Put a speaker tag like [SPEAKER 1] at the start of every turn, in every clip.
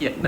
[SPEAKER 1] කියන්න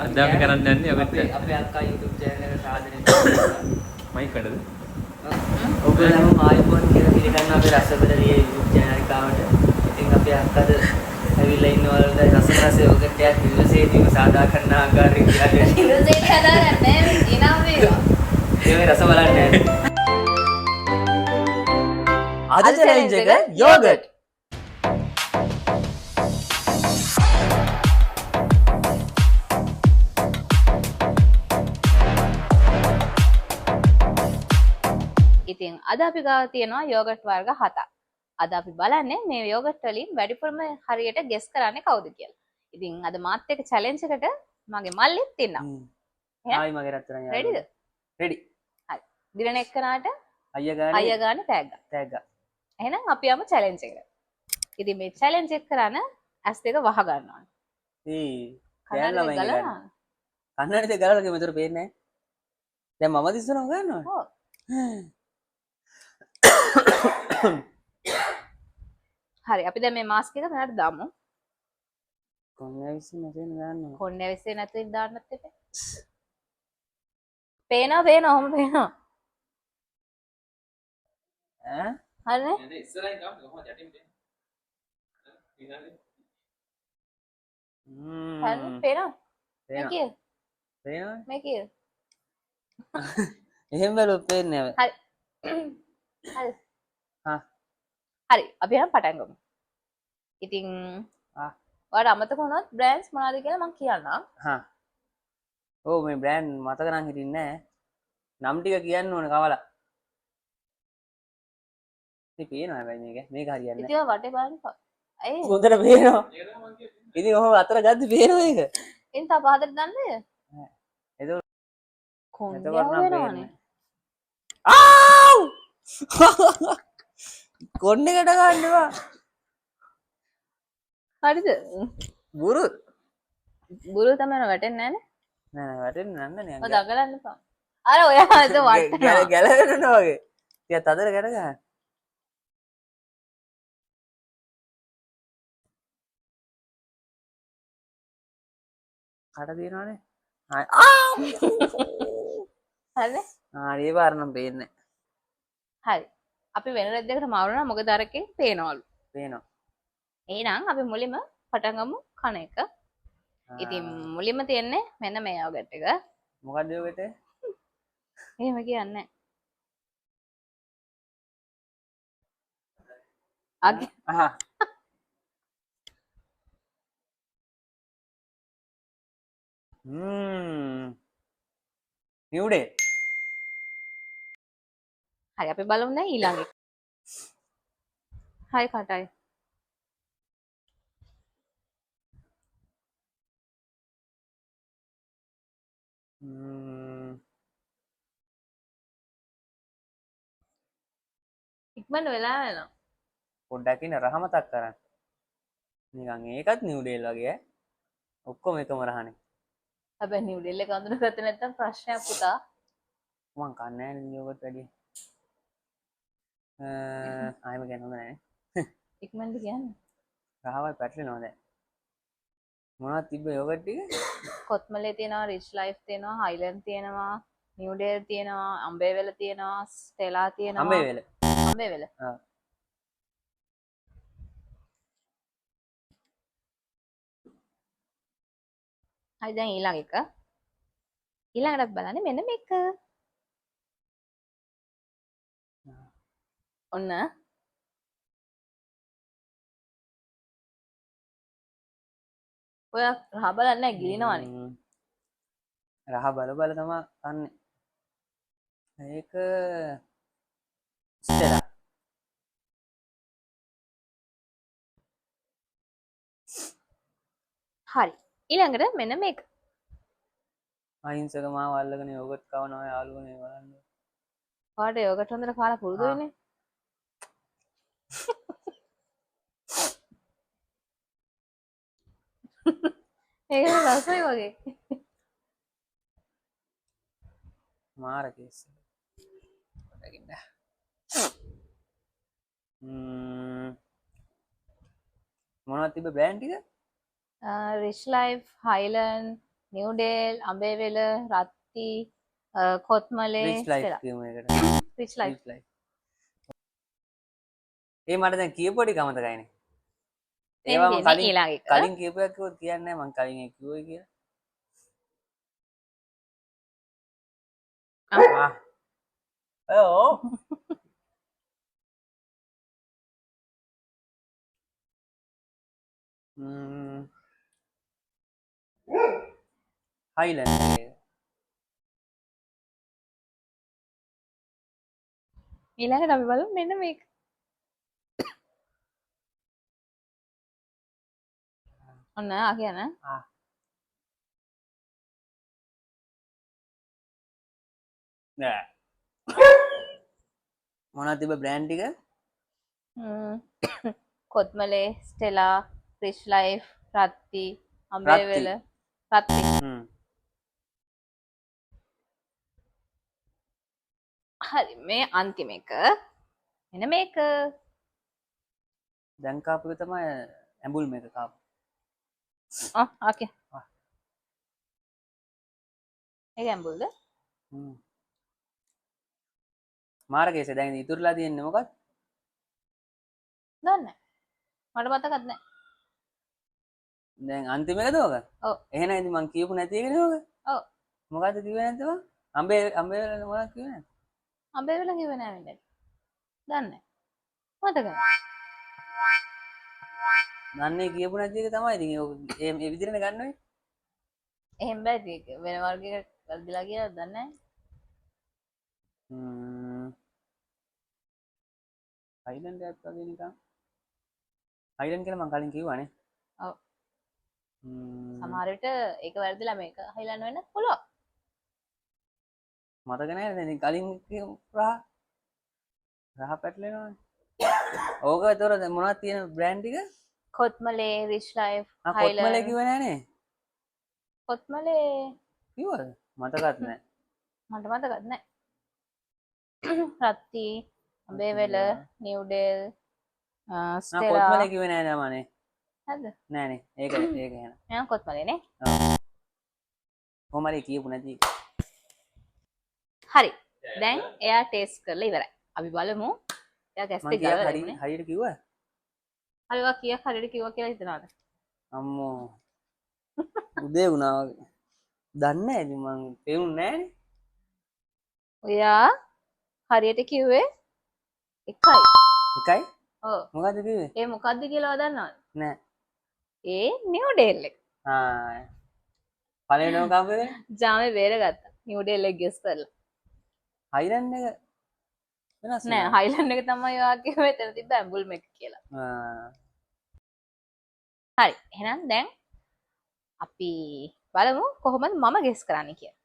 [SPEAKER 1] අද අපි කරන්න යන්නේ
[SPEAKER 2] අපේ අක්කා YouTube channel එකට සාදරයෙන් කරනවා.
[SPEAKER 1] මයික් කඩද?
[SPEAKER 2] ඔයගොල්ලෝ මායිෆෝන් කියලා පිළිගන්න අපේ රසබලරිය YouTube channel එකට. ඉතින් අපේ අක්කද ඇවිල්ලා ඉන්නවලු රස යෝගට් එකක් නිවසේදීම සාදා කරන්න ආකාරයෙන් කියලා.
[SPEAKER 3] නිවසේදී හදාගන්නේ නැහැ එනම් වේවා.
[SPEAKER 2] ඒ රස බලන්නේ නැහැ. අද challenge එක යෝගට්.
[SPEAKER 3] ඉතින් අද අපි ගාව තියෙනවා යෝගට් වර්ග 7ක්. අද අපි බලන්නේ මේ යෝගට් වලින් වැඩිපුරම හරියට ගෙස් කරන්නේ කවුද කියලා. ඉතින් අද මාත් එක්ක challenge එකට මගේ මල්ලිත් ඉන්නවා.
[SPEAKER 2] ආයි මගේ රත්තරන් යාළුවා.
[SPEAKER 3] රෙඩිද?
[SPEAKER 2] රෙඩි.
[SPEAKER 3] හරි. දිරණ එක්කනට
[SPEAKER 2] අයියා
[SPEAKER 3] ගානේ
[SPEAKER 2] තෑග්ග.
[SPEAKER 3] එහෙනම් අපි යමු challenge එකට. ඉතින් මේ challenge එක කරන්න ඇස් දෙක වහ ගන්න ඕනේ.
[SPEAKER 2] කන්නඩි දෙක ගලලා මෙතන පේන්නේ නැහැ. දැන් මම දිස්සනවා ගන්නවා.
[SPEAKER 3] ඔව්. හරි අපි දැන් මේ මාස්ක් එක මෙයාට දාමු.
[SPEAKER 2] කොන්නේ විශ්ින් නැතෙන් ගන්නවා.
[SPEAKER 3] කොන්නේ විශ්සේ නැතුව දාන්නත් එපා. පේනවා ඔහොම පේනවා.
[SPEAKER 2] ඈ?
[SPEAKER 3] හරිනේ?
[SPEAKER 1] නේද ඉස්සරහින් ගාම කොහොමද යටින් දෙන්නේ? ඊළඟට
[SPEAKER 3] හරිනේ පේනවා.
[SPEAKER 2] පේනවා.
[SPEAKER 3] මේ කිය.
[SPEAKER 2] එහෙම බැලුවොත් පේන්නේ නැහැ.
[SPEAKER 3] හරි.
[SPEAKER 2] හා.
[SPEAKER 3] හරි අපි යන් පටන් ගමු. ඉතින් ඔයාලට අමතක වුණොත් බ්‍රෑන්ඩ්ස් මොනවද කියලා මම කියන්නම්.
[SPEAKER 2] හා. ඔව් මේ බ්‍රෑන්ඩ් මතක නම් හිටින්නේ නැහැ. නම් ටික කියන්න ඕනේ කවලා. ඉතින් පේනවා හැබැයි මේක හරියන්නේ නැහැ.
[SPEAKER 3] ඉතින් වටේ බලන්න. ඇයි?
[SPEAKER 2] හොඳට පේනවා. ඉතින් ඔහොම අතර ගද්දි පේනවා ඒක.
[SPEAKER 3] එන් තා පහදට දන්නේ?
[SPEAKER 2] ඒක
[SPEAKER 3] කොන්දේ වෙනවනේ.
[SPEAKER 2] ආව්! කොන්නෙකට ගන්නවා.
[SPEAKER 3] හරිද?
[SPEAKER 2] බුරු.
[SPEAKER 3] බුරු තමයි වැටෙන්නේ නැහනේ.
[SPEAKER 2] නෑ වැටෙන්නේ නැන්නේ
[SPEAKER 3] ඔය දඟලන්න එපා. අර ඔයා අද වටනවා.
[SPEAKER 2] ගැලවෙනවා වගේ. ටිකක් අතර ගැට ගන්න. කට දිනවනේ.
[SPEAKER 3] හරිනේ?
[SPEAKER 2] හරි පාරනම් පේන්නේ.
[SPEAKER 3] හරි. අපි වෙන රෙද්දකට මාරුණා මොකද අරකින් පේනවලු.
[SPEAKER 2] පේනවා.
[SPEAKER 3] එහෙනම් අපි මුලින්ම පටන් ගමු කන එක. ඉතින් මුලින්ම තියන්නේ මෙන්න මේ යෝගට් එක.
[SPEAKER 2] මොකක්ද යෝගට් එක?
[SPEAKER 3] එහෙම කියන්නේ නැහැ.
[SPEAKER 2] අහහ. නිවුඩේ.
[SPEAKER 3] හරි අපි බලමු දැන් ඊළඟ එක. හයි කටයි. ඉක්මනට වෙලා යනවා.
[SPEAKER 2] පොඩ්ඩක් ඉන්න රහ මතක් කරන්න. නිකන් ඒකත් නිවුඩේල් වගේ ඈ. ඔක්කොම එකම රහනේ.
[SPEAKER 3] හැබැයි නිව්ඩෙල් එක අඳුනගත්තේ නැත්තම් ප්‍රශ්නයක් පුතා.
[SPEAKER 2] මං කන්නේ නැහැ යෝගට් වැඩි. ආයෙම කියන්න හොඳ නැහැ.
[SPEAKER 3] ඉක්මනට කියන්නේ.
[SPEAKER 2] රහවල් පැටලෙනවා දැන්. මොනවද තිබ්බ යෝගට් ටික?
[SPEAKER 3] කොත්මලේ තියෙනවා, රිච් ලයිෆ් තියෙනවා, හයිලන්ඩ් තියෙනවා, නිව්ඩෙල් තියෙනවා, අම්බේවෙල තියෙනවා, ස්ටෙලා තියෙනවා.
[SPEAKER 2] අම්බේවෙල.
[SPEAKER 3] අම්බේවෙල.
[SPEAKER 2] ආ.
[SPEAKER 3] හරි දැන් ඊළඟ එක. ඊළඟට බලන්නේ මෙන්න මේක. ඔන්න ඔය රහ බලන්නේ නැහැ ගිලිනවනේ.
[SPEAKER 2] රහ බල තමයි කන්නේ. ඒක ස්ටෙලා.
[SPEAKER 3] හරි. ඊළඟට මෙන්න මේක.
[SPEAKER 2] අහිංසක මාව අල්ලගෙන යෝගට් කවනවා යාළුවනේ බලන්න.
[SPEAKER 3] ඔයාලට යෝගට් හොඳට කාලා පුරුදු වෙන්නේ. ඒක රසයි වගේ.
[SPEAKER 2] මාර කේස්. මොනවද තිබ්බ බ්‍රෑන්ඩ් ටික?
[SPEAKER 3] Rich Life, Highland, Newdale, Ambewela, Raththi, Kotmale,
[SPEAKER 2] Rich Life
[SPEAKER 3] Stella.
[SPEAKER 2] කියමු ඒකට.
[SPEAKER 3] Rich Life.
[SPEAKER 2] Rich Life. ඒ මට දැන් කියපු ටික අමතකයිනේ. ඒවා මම
[SPEAKER 3] තියෙන්නේ ඊළඟ එක.
[SPEAKER 2] කලින් කියපු එකක් කිව්වොත් කියන්නේ නැහැ මං කලින් ඒක කිව්වයි කියලා. ඔව්. හයිලන්ඩ් එක.
[SPEAKER 3] ඊළඟට අපි බලමු මෙන්න මේක. ඔන්න ආ කියන.
[SPEAKER 2] නෑ. මොනවද තිබ්බ බ්‍රෑන්ඩ් ටික?
[SPEAKER 3] Kotmale, Stella, Rich Life, Raththi, Ambewela, Raththi. හරි මේ අන්තිම එක. මෙන්න මේක.
[SPEAKER 2] දැන් කාපු එක තමයි ඇඹුල් මේක කාපු.
[SPEAKER 3] ඕකේ. ඒක ඇඹුල්ද?
[SPEAKER 2] මාර්ගයේසේ දැන් ඉතුරුලා තියෙන්නේ මොකක්ද?
[SPEAKER 3] දන්නේ නැහැ. මට මතකත් නැහැ.
[SPEAKER 2] දැන් අන්තිම එකද ඔක?
[SPEAKER 3] ඔව්.
[SPEAKER 2] එහෙනම් ඉතින් මං කියපු නැති එකනේ ඔක?
[SPEAKER 3] ඔව්.
[SPEAKER 2] මොකද්ද කිව්වේ නැද්ද මං? අඹේ මොකක්ද කිව්වේ නැද්ද?
[SPEAKER 3] අඹේවෙල කිව්වේ නෑ වෙන්නේ. දන්නේ නැහැ. මතක නැහැ.
[SPEAKER 2] දන්නේ කියපු නැති එක තමයි ඉතින් ඔක මේ විදිහටනේ ගන්න වෙන්නේ.
[SPEAKER 3] එහෙම බෑ ඒක වෙන වර්ගයකට වැරදිලා කියලා දන්නේ නැහැ.
[SPEAKER 2] හයිලන්ඩ් එකත් වගේ නිකන්. හයිලන්ඩ් කියලා මං කලින් කිව්වානේ.
[SPEAKER 3] ඔව්. සමහර විට ඒක වැරදිලා මේක හයිලන්ඩ් වෙන්න පුළුවන්.
[SPEAKER 2] මතක නැහැ දැන් කලින් කියපු රහ පැටලෙනවනේ. ඕක ඒතොර දැන් මොනවද තියෙන බ්‍රෑන්ඩ් ටික?
[SPEAKER 3] කොත්මලේ, රිච් ලයිෆ්,
[SPEAKER 2] කොත්මලේ කිව්වේ නෑනේ.
[SPEAKER 3] කොත්මලේ
[SPEAKER 2] කිව්වද? මතකත් නැහැ.
[SPEAKER 3] මට මතකත් නැහැ. රත්ති, අඹේවෙල, නිව්ඩේල්, ස්ටෙලා.
[SPEAKER 2] කොත්මලේ කිව්වේ නෑ නමනේ.
[SPEAKER 3] හරිද?
[SPEAKER 2] නෑනේ. ඒක එහෙනම්.
[SPEAKER 3] එහෙනම් කොත්මලේ නේ.
[SPEAKER 2] කොහමද කියපු නැති.
[SPEAKER 3] හරි. දැන් එයා ටෙස්ට් කරලා ඉවරයි. අපි බලමු. එයා ගැස්ට් එක ගියවද?
[SPEAKER 2] හරියට කිව්වා?
[SPEAKER 3] හරිවා කීයක් හරියට කිව්වා කියලා හිතනවාද?
[SPEAKER 2] අම්මෝ. උදේ වුණා වගේ. දන්නේ නැහැ ඉතින් මං තේරුන්නේ නෑනේ.
[SPEAKER 3] ඔයා හරියට කිව්වේ 1යි.
[SPEAKER 2] 1යි?
[SPEAKER 3] ඔව්.
[SPEAKER 2] මොකද්ද කිව්වේ?
[SPEAKER 3] ඒ මොකද්ද කියලා දන්නවද?
[SPEAKER 2] නෑ.
[SPEAKER 3] ඒ නිව්ඩේල් එක.
[SPEAKER 2] පළවෙනිම කම්පේ
[SPEAKER 3] ජාමේ බේරගත්තා. නිව්ඩේල් එක ගෙස් කරලා.
[SPEAKER 2] හයිලන්ඩ් එක වෙනස්
[SPEAKER 3] නෑ හයිලන්ඩ් එක තමයි ඔයා කිව්වේ එතන තිබ්බ ඇම්බුල් මේක කියලා. හරි. එහෙනම් දැන් අපි බලමු කොහොමද මම ගෙස් කරන්නේ කියලා.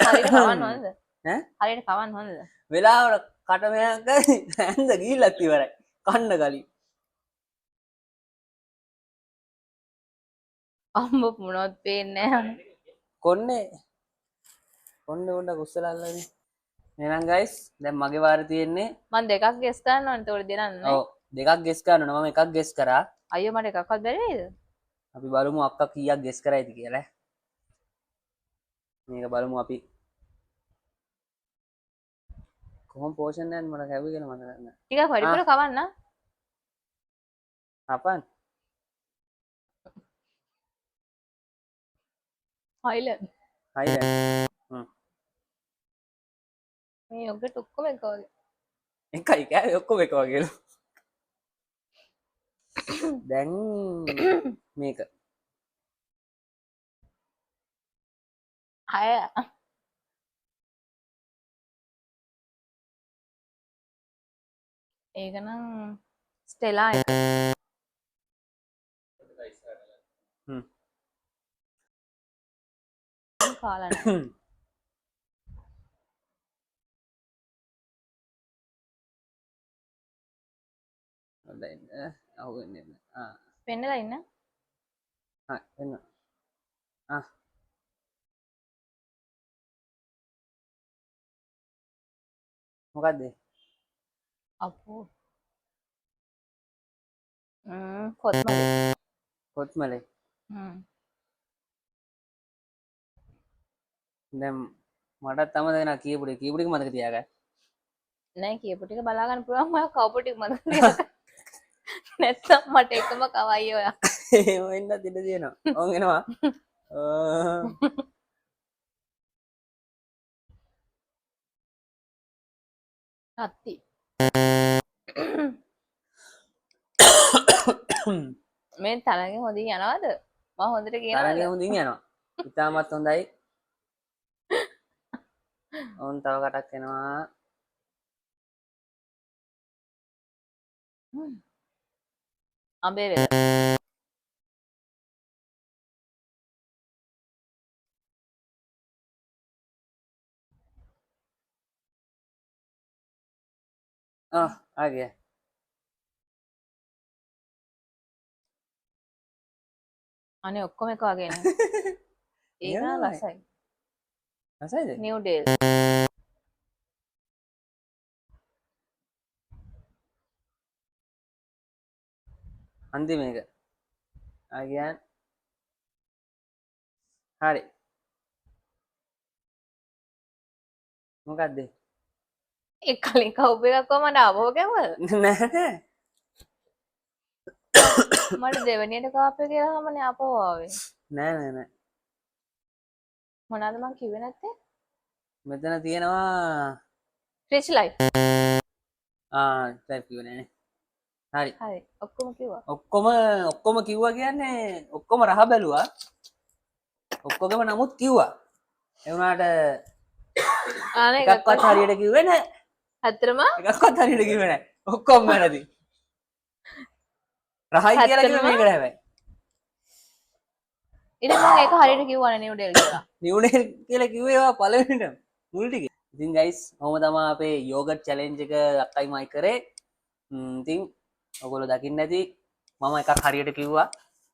[SPEAKER 3] හරියට කවන්න හොඳද?
[SPEAKER 2] ඈ?
[SPEAKER 3] හරියට කවන්න හොඳද?
[SPEAKER 2] වෙලාවට කට මෙහෙම කරි ඇඳ ගිහිල්ලත් ඉවරයි. කන්න කලින්.
[SPEAKER 3] අම්බ මොනවත් පේන්නේ නැහැ.
[SPEAKER 2] කොන්නේ උණ්ඩ කුස්සලල්ලානේ. එහෙනම් ගයිස් දැන් මගේ වාරේ තියෙන්නේ
[SPEAKER 3] මම දෙකක් ගෙස් කරන්න ඕනේ. ඒතකොට දෙනන්නේ.
[SPEAKER 2] ඔව් දෙකක් ගෙස් කරන්න ඕන. මම එකක් ගෙස් කරා.
[SPEAKER 3] අයියෝ මට එකක්වත් බැරි වේද?
[SPEAKER 2] අපි බලමු අක්කා කීයක් ගෙස් කරයිද කියලා. මේක බලමු අපි. කොහොම පෝෂන් දැන් මට කැවුවේ කියලා මතක නැහැ.
[SPEAKER 3] ටිකක් වැඩිපුර කවන්න.
[SPEAKER 2] අපන්.
[SPEAKER 3] හයිලන්ඩ්. මේ යොගට් ඔක්කොම එක වගේ.
[SPEAKER 2] එකයි කෑවේ ඔක්කොම එක වගේලු. දැන් මේක.
[SPEAKER 3] 6. ඒක නම් ස්ටෙලා එක. කාලා නැහැ.
[SPEAKER 2] හොඳයි. අහුවෙන්නේ නැහැ.
[SPEAKER 3] පෙන්නලා ඉන්න.
[SPEAKER 2] එන්න. මොකද්ද?
[SPEAKER 3] අපෝ. කොත්මලේ.
[SPEAKER 2] කොත්මලේ. දැන් මටත් තම දෙනා කීපුඩි මතක තියාගන්න.
[SPEAKER 3] නෑ කියපු ටික බලා ගන්න පුළුවන් මම කවපු ටික මතක තියාගන්න. නැත්තම් මට එකම කවයි ඔයා.
[SPEAKER 2] එහෙම වෙන්නත් ඉඩ තියෙනවා. ඕන් එනවා.
[SPEAKER 3] අත්ති. මේ තරගෙන් හොඳින් යනවද? මම හොඳට කියනවද?
[SPEAKER 2] තරගෙන් හොඳින් යනවා. ඉතාමත් හොඳයි. ඕන් තව කටක් එනවා.
[SPEAKER 3] අඹේ වෙල.
[SPEAKER 2] आ गया.
[SPEAKER 3] අනේ ඔක්කොම එක වගේ නේ. ඒක නම් රසයි.
[SPEAKER 2] රසයිද?
[SPEAKER 3] නිව් ඩේල්.
[SPEAKER 2] අන්තිම එක. ආ ගියා. හරි. මොකක්ද?
[SPEAKER 3] ඒ කලින් කවුප එකක් කොහමද ආවෝ ගැවුවද?
[SPEAKER 2] නෑ.
[SPEAKER 3] මට දෙවෙනියට කාපේ කියලාමනේ ආපහු ආවේ.
[SPEAKER 2] නෑ.
[SPEAKER 3] මොනවාද මං කිව්වේ නැත්තේ?
[SPEAKER 2] මෙතන තියෙනවා
[SPEAKER 3] රිච් ලයිෆ්.
[SPEAKER 2] ටයිප් කිව්වේ නෑනේ. හරි.
[SPEAKER 3] හරි. ඔක්කොම කිව්වා.
[SPEAKER 2] ඔක්කොම කිව්වා කියන්නේ ඔක්කොම රහ බැලුවා. ඔක්කොගම නමුත් කිව්වා. ඒ වුණාට
[SPEAKER 3] අනේ
[SPEAKER 2] එකක්වත් හරියට කිව්වේ නෑ.
[SPEAKER 3] ඇත්තටම
[SPEAKER 2] එකක්වත් හරියට කිව්වේ නෑ. ඔක්කොම වැරදි. රහයි කියලා කිව්වේ මේකට හැබැයි.
[SPEAKER 3] ඉතින් මම ඒක හරියට කිව්වනේ නිව් ඩේල් කියලා.
[SPEAKER 2] නිව් ඩේල් කියලා කිව්වේ ඒවා පළවෙනිටම මුල් ටිකේ. ඉතින් ගයිස් ඔහොම තමයි අපේ යෝගට් චැලෙන්ජ් එක අක්කයි මයි කරේ. ඉතින් ඔයගොල්ලෝ දකින්න ඇති මම එකක් හරියට කිව්වා.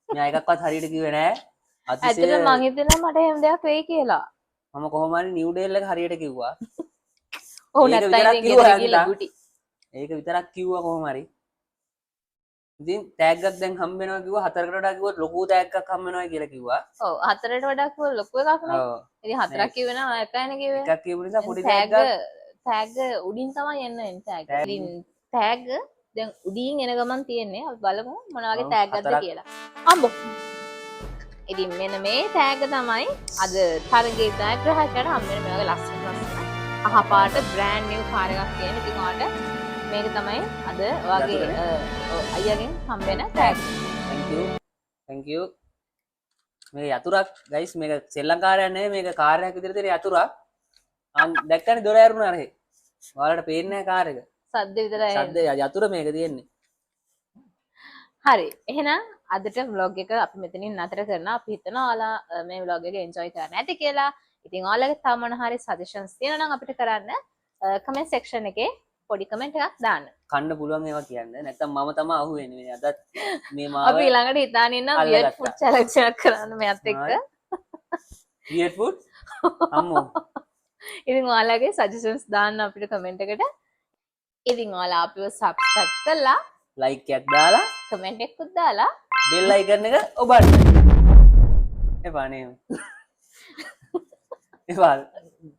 [SPEAKER 2] මෙයා එකක්වත් හරියට කිව්වේ නෑ.
[SPEAKER 3] ඇත්තටම මං හිතනවා මට එහෙම දෙයක් වෙයි කියලා.
[SPEAKER 2] මම කොහොම හරි නිව් ඩේල් එක හරියට කිව්වා.
[SPEAKER 3] ඔව් නැත්තම් ඉතින් ගෙදර ගිහලා ගුටි.
[SPEAKER 2] ඒක විතරක් කිව්වා කොහොම හරි. ඉතින් ටැග් එකක් දැන් හම්බ වෙනවා කිව්වා හතරකට වඩා කිව්වොත් ලොකු ටැග් එකක් හම්බ වෙනවා කියලා කිව්වා.
[SPEAKER 3] ඔව් හතරට වඩා කිව්ව ලොකු එකක් නේ.
[SPEAKER 2] ඔව්.
[SPEAKER 3] ඉතින් හතරක් කිව්වේ නෑ එකයිනේ කිව්වේ.
[SPEAKER 2] එකක් කියපු නිසා පොඩි ටැග් එකක්
[SPEAKER 3] ටැග් උඩින් තමයි එන්නේ ටැග්. ඉතින් ටැග් දැන් උඩින් එන ගමන් තියෙන්නේ අපි බලමු මොන වගේ ටැග් එකක්ද කියලා. අම්බෝ. ඉතින් මෙන්න මේ ටැග් තමයි අද තරගේ දායකයන්ට හම්බ වෙන මේ වගේ ලස්සන අහපාට බ්‍රෑන්ඩ් නිව් කාර් එකක් කියන. ඉතින් ඔයාලට මේක තමයි අද ඔයාගේ අයියාගෙන් හම්බ වෙන ටැග්.
[SPEAKER 2] thank you මේ යතුරක් ගයිස් මේක ශ්‍රී ලංකාරයක් නෙවෙයි මේක කාර්යයක් විදිහට තියෙන යතුරක්. දැක්කනේ දොර ඇරුණා අර. ඔයාලට පේන්නේ නැහැ කාර් එක.
[SPEAKER 3] සද්ද විතරයි.
[SPEAKER 2] සද්ද යතුර මේක තියෙන්නේ.
[SPEAKER 3] හරි. එහෙනම් අදට vlog එක අපි මෙතනින් නතර කරනවා. අපි හිතනවා ඔයාලා මේ vlog එක enjoy කරන්න ඇති කියලා. ඉතින් ඔයාලගේ තව මොන හරි suggestions තියෙනවා නම් අපිට කරන්න comment section එකේ පොඩි comment එකක් දාන්න.
[SPEAKER 2] කන්න පුළුවන් ඒවා කියන්න. නැත්තම් මම තමයි අහුවෙන්නේ. මේ අදත් මේ මාව
[SPEAKER 3] අපි ළඟට හිතාන ඉන්න weird food challenge එකක් කරන්න මෙයත් එක්ක.
[SPEAKER 2] weird food? අම්මෝ.
[SPEAKER 3] ඉතින් ඔයාලගේ suggestions දාන්න අපිට comment එකට. ඉතින් ඔයාලා අපිව subscribe කරලා
[SPEAKER 2] like එකක් දාලා
[SPEAKER 3] comment එකකුත් දාලා
[SPEAKER 2] bell icon එක ඔබන්න. එපා නේ. එපා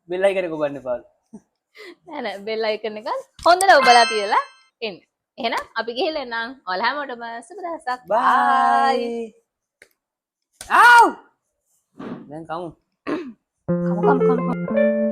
[SPEAKER 2] bell icon එක ඔබන්න එපා.
[SPEAKER 3] නෑ bell icon එක හොඳට ඔබලා තියලා එන්න. එහෙනම් අපි ගිහලා එන්නම්. ඔයාලා හැමෝටම සුබ දවසක්.
[SPEAKER 2] bye. ආව්. දැන් කමු.
[SPEAKER 3] Come.